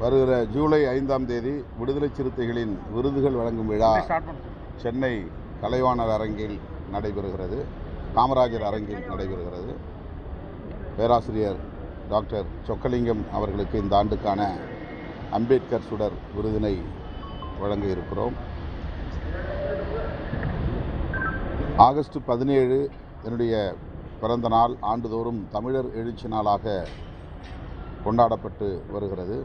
வருகிற ஜூலை 5ஆம் தேதி விடுதலை சிறுத்தைகளின் விருதுகள் வழங்கும் விழா சென்னை கலைவாணர் அரங்கில் நடைபெறுகிறது, காமராஜர் அரங்கில் நடைபெறுகிறது. பேராசிரியர் டாக்டர் சொக்கலிங்கம் அவர்களுக்கு இந்த ஆண்டுக்கான அம்பேத்கர் சுடர் விருதினை வழங்க இருக்கிறோம். ஆகஸ்ட் 17 என்னுடைய பிறந்த நாள் ஆண்டுதோறும் தமிழர் எழுச்சி நாளாக கொண்டாடப்பட்டு வருகிறது.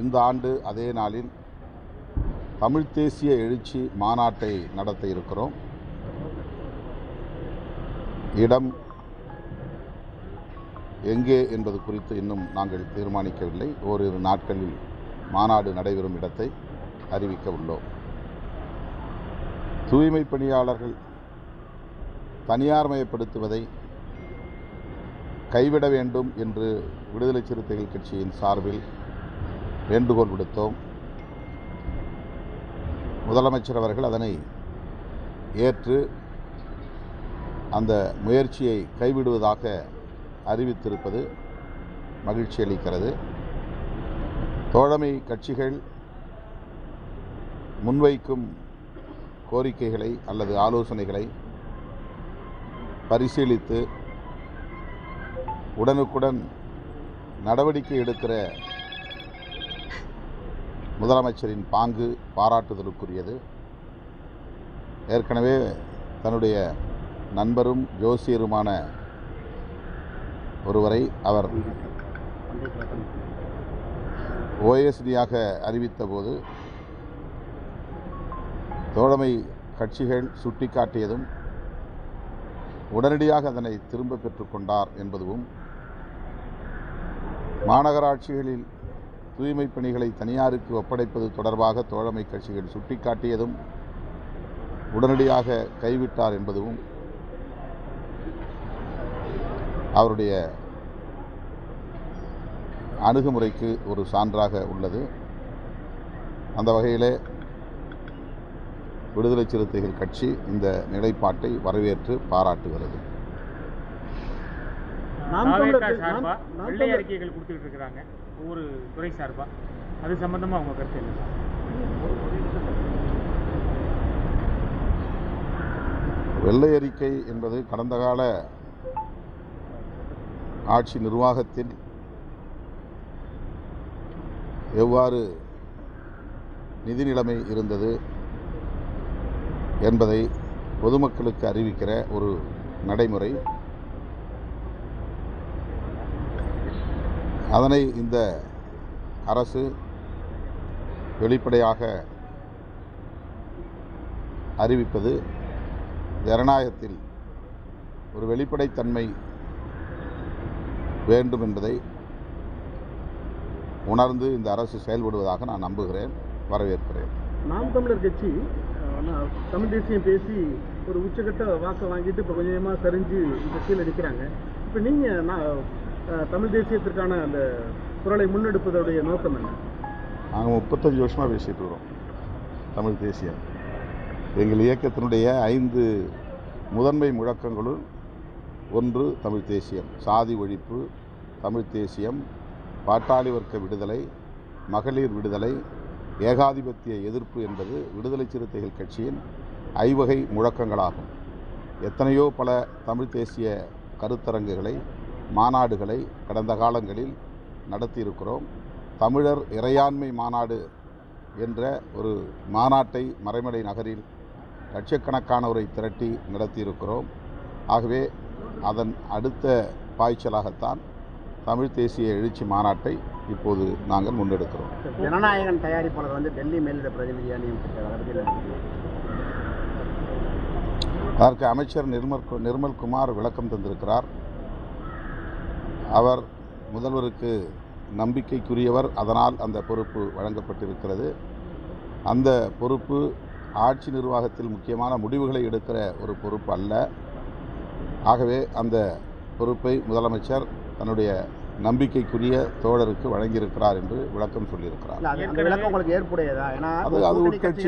இந்த ஆண்டு அதே நாளில் தமிழ் தேசிய எழுச்சி மாநாட்டை நடத்த இருக்கிறோம். இடம் எங்கே என்பது குறித்து இன்னும் நாங்கள் தீர்மானிக்கவில்லை. ஓரிரு நாட்களில் மாநாடு நடைபெறும் இடத்தை அறிவிக்க உள்ளோம். தூய்மை பணியாளர்கள் தனியார்மயப்படுத்துவதை கைவிட வேண்டும் என்று விடுதலை சிறுத்தைகள் கட்சியின் சார்பில் வேண்டுகோள் விடுத்தோம். முதலமைச்சர் அவர்கள் அதனை ஏற்று அந்த முயற்சியை கைவிடுவதாக அறிவித்திருப்பது மகிழ்ச்சி அளிக்கிறது. தோழமை கட்சிகள் முன்வைக்கும் கோரிக்கைகளை அல்லது ஆலோசனைகளை பரிசீலித்து உடனுக்குடன் நடவடிக்கை எடுக்கிற முதலமைச்சரின் பாங்கு பாராட்டுதலுக்குரியது. ஏற்கனவே தன்னுடைய நண்பரும் ஜோசியருமான ஒருவரை அவர் ஓஎஸ்டியாக அறிவித்த போது தோழமை கட்சிகள் சுட்டிக்காட்டியதும் உடனடியாக அதனை திரும்ப பெற்றுக்கொண்டார் என்பதும், மாநகராட்சிகளில் தூய்மை பணிகளை தனியாருக்கு ஒப்படைப்பது தொடர்பாக தோழமை கட்சிகள் சுட்டிக்காட்டியதும் உடனடியாக கைவிட்டார் என்பதும் அவருடைய அணுகுமுறைக்கு ஒரு சான்றாக உள்ளது. அந்த வகையிலே விடுதலை சிறுத்தைகள் கட்சி இந்த நிலைப்பாட்டை வரவேற்று பாராட்டுகிறது. வெள்ளை அறிக்கைகள் கொடுத்துட்டு இருக்கிறாங்க ஒவ்வொரு துறை சார்பா, அது சம்பந்தமா அவங்க கருத்து என்ன? வெள்ளை அறிக்கை என்பது கடந்த கால ஆட்சி நிர்வாகத்தில் எவ்வாறு நிதி நிலைமை இருந்தது என்பதை பொதுமக்களுக்கு அறிவிக்கிற ஒரு நடைமுறை. அதனை இந்த அரசு வெளிப்படையாக அறிவிப்பது ஜனநாயகத்தில் ஒரு வெளிப்படைத்தன்மை வேண்டும் என்பதை உணர்ந்து இந்த அரசு செயல்படுவதாக நான் நம்புகிறேன், வரவேற்கிறேன். நாம் தமிழர் கட்சி தமிழ் தேசியம் பேசி ஒரு உச்சகட்ட வாக்கை வாங்கிட்டு இப்போ கொஞ்சமாக சரிஞ்சு இந்த கீழே அடிக்கிறாங்க. இப்போ நீங்கள் தமிழ் தேசியத்திற்கான அந்த குரலை முன்னெடுப்பதோடைய நோக்கம் என்ன? நாங்கள் 35 வருஷமாக பேசிகிட்டு இருக்கிறோம் தமிழ் தேசியம். எங்கள் இயக்கத்தினுடைய 5 முதன்மை முழக்கங்களுள் ஒன்று தமிழ் தேசியம். சாதி ஒழிப்பு, தமிழ் தேசியம், பாட்டாளி வர்க்க விடுதலை, மகளிர் விடுதலை, ஏகாதிபத்திய எதிர்ப்பு என்பது விடுதலை சிறுத்தைகள் கட்சியின் ஐவகை முழக்கங்களாகும். எத்தனையோ பல தமிழ் தேசிய கருத்தரங்குகளை, மாநாடுகளை கடந்த காலங்களில் நடத்தியிருக்கிறோம். தமிழர் இறையாண்மை மாநாடு என்ற ஒரு மாநாட்டை மறைமலை நகரில் லட்சக்கணக்கானோரை திரட்டி நடத்தியிருக்கிறோம். ஆகவே அதன் அடுத்த பாய்ச்சலாகத்தான் தமிழ் தேசிய எழுச்சி மாநாட்டை இப்போது நாங்கள் முன்னெடுக்கிறோம். ஜனநாயகன் தயாரிப்பாளர் டெல்லி மேலிட பிரதிநிதியாக நியமித்திருக்கிறார். அதற்கு அமைச்சர் நிர்மல்குமார் விளக்கம் தந்திருக்கிறார். அவர் முதல்வருக்கு நம்பிக்கைக்குரியவர், அதனால் அந்த பொறுப்பு வழங்கப்பட்டிருக்கிறது. அந்த பொறுப்பு ஆட்சி நிர்வாகத்தில் முக்கியமான முடிவுகளை எடுக்கிற ஒரு பொறுப்பு அல்ல. ஆகவே அந்த பொறுப்பை முதலமைச்சர் தன்னுடைய நம்பிக்கைக்குரிய தோழருக்கு வழங்கியிருக்கிறார் என்று விளக்கம் சொல்லியிருக்கிறார். அது உட்கட்சி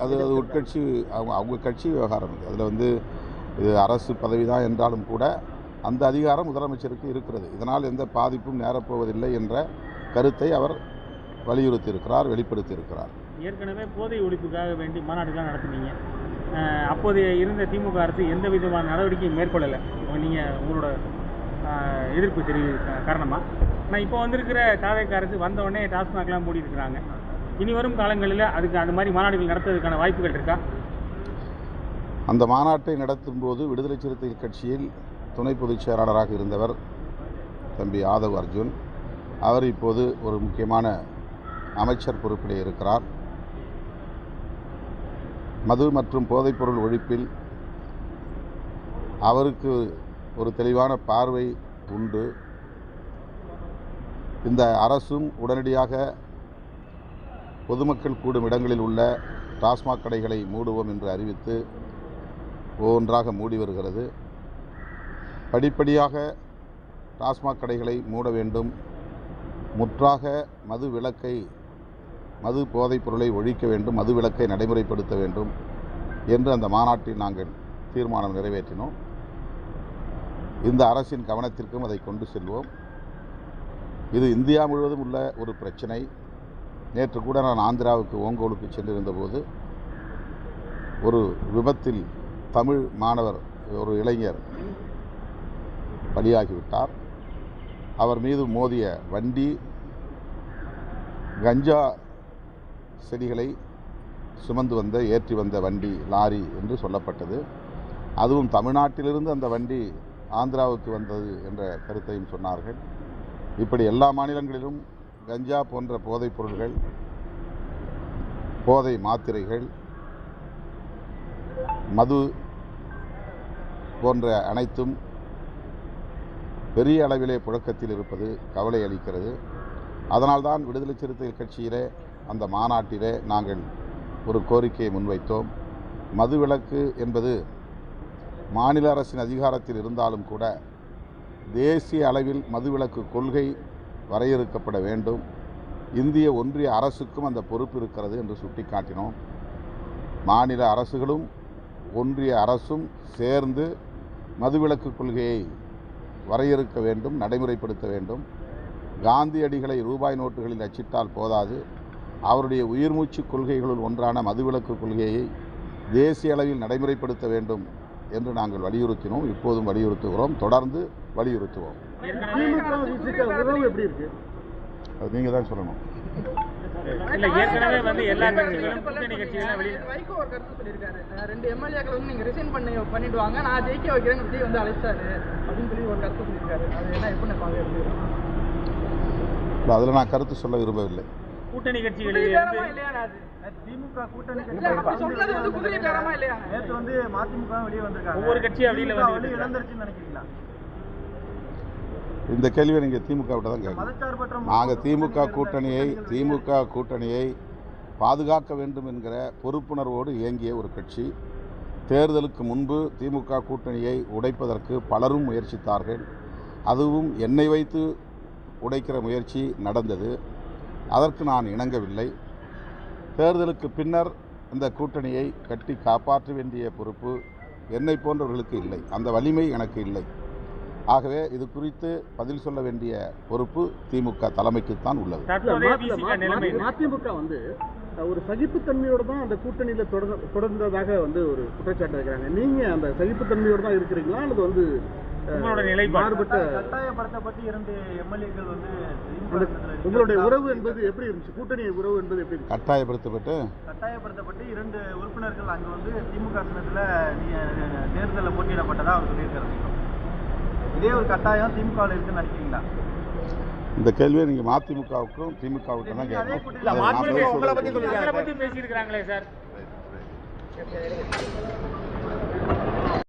அது உட்கட்சி அவங்க கட்சி விவகாரம். அதில் இது அரசு பதவி தான் என்றாலும் கூட அந்த அதிகாரம் முதலமைச்சருக்கு இருக்கிறது. இதனால் எந்த பாதிப்பும் நேரப்போவதில்லை என்ற கருத்தை அவர் வலியுறுத்தியிருக்கிறார், வெளிப்படுத்தியிருக்கிறார். ஏற்கனவே போதை ஒழிப்புக்காக வேண்டி மாநாடுகள்லாம் நடத்துனீங்க. அப்போதைய இருந்த திமுக அரசு எந்த விதமான நடவடிக்கையும் மேற்கொள்ளலை. நீங்கள் உங்களோட எதிர்ப்பு காரணமாக. ஆனால் இப்போ வந்திருக்கிற தாவேக அரசு வந்தவுடனே டாஸ்மாக்லாம் மூடி இருக்கிறாங்க. இனி வரும் காலங்களில் அதுக்கு அந்த மாதிரி மாநாடுகள் நடத்துவதற்கான வாய்ப்புகள் இருக்கா? அந்த மாநாட்டை நடத்தும் போது விடுதலை சிறுத்தைகள் கட்சியில் துணை பொதுச் செயலாளராக இருந்தவர் தம்பி ஆதவ் அர்ஜுன். அவர் இப்போது ஒரு முக்கியமான அமைச்சர் பொறுப்பிலே இருக்கிறார். மது மற்றும் போதைப்பொருள் ஒழிப்பில் அவருக்கு ஒரு தெளிவான பார்வை உண்டு. இந்த அரசும் உடனடியாக பொதுமக்கள் கூடும் இடங்களில் உள்ள டாஸ்மாக் கடைகளை மூடுவோம் என்று அறிவித்து ஒவ்வொன்றாக மூடி வருகிறது. படிப்படியாக டாஸ்மாக் கடைகளை மூட வேண்டும், முற்றாக மது போதைப் பொருளை ஒழிக்க வேண்டும், மது விலக்கை நடைமுறைப்படுத்த வேண்டும் என்று அந்த மாநாட்டில் நாங்கள் தீர்மானம் நிறைவேற்றினோம். இந்த அரசின் கவனத்திற்கும் அதை கொண்டு செல்வோம். இது இந்தியா முழுவதும் உள்ள ஒரு பிரச்சனை. நேற்று கூட நான் ஆந்திராவுக்கு ஓங்கோலுக்கு சென்றிருந்தபோது ஒரு விபத்தில் தமிழ் மாணவர் ஒரு இளைஞர் பலியாகிவிட்டார். அவர் மீது மோதிய வண்டி கஞ்சா செடிகளை சுமந்து ஏற்றி வந்த வண்டி, லாரி என்று சொல்லப்பட்டது. அதுவும் தமிழ்நாட்டிலிருந்து அந்த வண்டி ஆந்திராவுக்கு வந்தது என்ற கருத்தையும் சொன்னார்கள். இப்படி எல்லா மாநிலங்களிலும் கஞ்சா போன்ற போதைப் பொருள்கள், போதை மாத்திரைகள், மது போன்ற அனைத்தும் பெரிய அளவிலே புழக்கத்தில் இருப்பது கவலை அளிக்கிறது. அதனால்தான் விடுதலை சிறுத்தைகள் கட்சியிலே அந்த மாநாட்டிலே நாங்கள் ஒரு கோரிக்கையை முன்வைத்தோம். மதுவிலக்கு என்பது மாநில அரசின் அதிகாரத்தில் இருந்தாலும் கூட தேசிய அளவில் மதுவிலக்கு கொள்கை வரையறுக்கப்பட வேண்டும். இந்திய ஒன்றிய அரசுக்கும் அந்த பொறுப்பு இருக்கிறது என்று சுட்டிக்காட்டினோம். மாநில அரசுகளும் ஒன்றிய அரசும் சேர்ந்து மதுவிலக்கு கொள்கையை வரையறுக்க வேண்டும், நடைமுறைப்படுத்த வேண்டும். காந்தியடிகளை ரூபாய் நோட்டுகளில் அச்சிட்டால் போதாது, அவருடைய உயிர்மூச்சு கொள்கைகளுள் ஒன்றான மதுவிலக்கு கொள்கையை தேசிய அளவில் நடைமுறைப்படுத்த வேண்டும் என்று நாங்கள் வலியுறுத்தினோம். இப்போதும் வலியுறுத்துகிறோம், தொடர்ந்து வலியுறுத்துவோம். அது நீங்கள் தான் சொல்லணும். ஏற்கனவே வந்து எல்லா கட்சிகளும் கூட்டணி கட்சிகளும் வைகோ ஒரு கருத்து சொல்லியிருக்காரு. 2 எம்எல்ஏக்கள் வந்து நீங்க ரிசைன் பண்ணிட்டு வாங்க, நான் ஜெயிக்க வைக்கிறேன்னு விஜய் வந்து அழைச்சாரு அப்படின்னு சொல்லி ஒரு கருத்து சொல்லியிருக்காரு. அது என்ன எப்படி பாக்குறது? அதில் நான் கருத்து சொல்ல விரும்பவில்லை. கூட்டணி கட்சிகளில் திமுக கூட்டணி சொன்னது வந்து குதிரை பேரமா இல்லையா? நேற்று வந்து மதிமுக வெளியே வந்திருக்காங்க. ஒவ்வொரு கட்சியும் வெளியே இழந்துருச்சுன்னு நினைக்கிறீங்களா? இந்த கேள்வியை நீங்கள் திமுக விட்ட தான் கேட்கணும். நாங்கள் திமுக கூட்டணியை பாதுகாக்க வேண்டும் என்கிற பொறுப்புணர்வோடு இயங்கிய ஒரு கட்சி. தேர்தலுக்கு முன்பு திமுக கூட்டணியை உடைப்பதற்கு பலரும் முயற்சித்தார்கள். அதுவும் என்னை வைத்து உடைக்கிற முயற்சி நடந்தது. அதற்கு நான் இணங்கவில்லை. தேர்தலுக்கு பின்னர் இந்த கூட்டணியை கட்டி காப்பாற்ற வேண்டிய பொறுப்பு என்னை போன்றவர்களுக்கு இல்லை, அந்த வலிமை எனக்கு இல்லை. ஆகவே இது குறித்து பதில் சொல்ல வேண்டிய பொறுப்பு திமுக தலைமைக்குத்தான் உள்ளது. மதிமுக வந்து ஒரு சகிப்புத்தன்மையோடு தான் அந்த கூட்டணியில் தொடர்ந்ததாக வந்து ஒரு குற்றச்சாட்டு வைக்கிறாங்க. நீங்க அந்த சகிப்புத்தன்மையோடு தான் இருக்கிறீங்களா அல்லது வந்து கட்டாயப்படுத்தப்பட்டு 2 எம்எல்ஏக்கள் வந்து உங்களுடைய உறவு என்பது எப்படி இருந்துச்சு? கூட்டணி உறவு என்பது எப்படி இருந்துச்சு? கட்டாயப்படுத்தப்பட்டு 2 உறுப்பினர்கள் அங்கே வந்து திமுக சின்னத்தில் தேர்தலில் போட்டியிடப்பட்டதாக அவர் சொல்லியிருக்காரு. இதே ஒரு கட்டாயம் திமுகவில் இருக்குன்னு நினைக்கிறீங்களா? இந்த கேள்வியை நீங்க மதிமுகவுக்கும் திமுகவுக்கும் தான் கேட்கணும். பேசியிருக்கிறாங்களே சார்.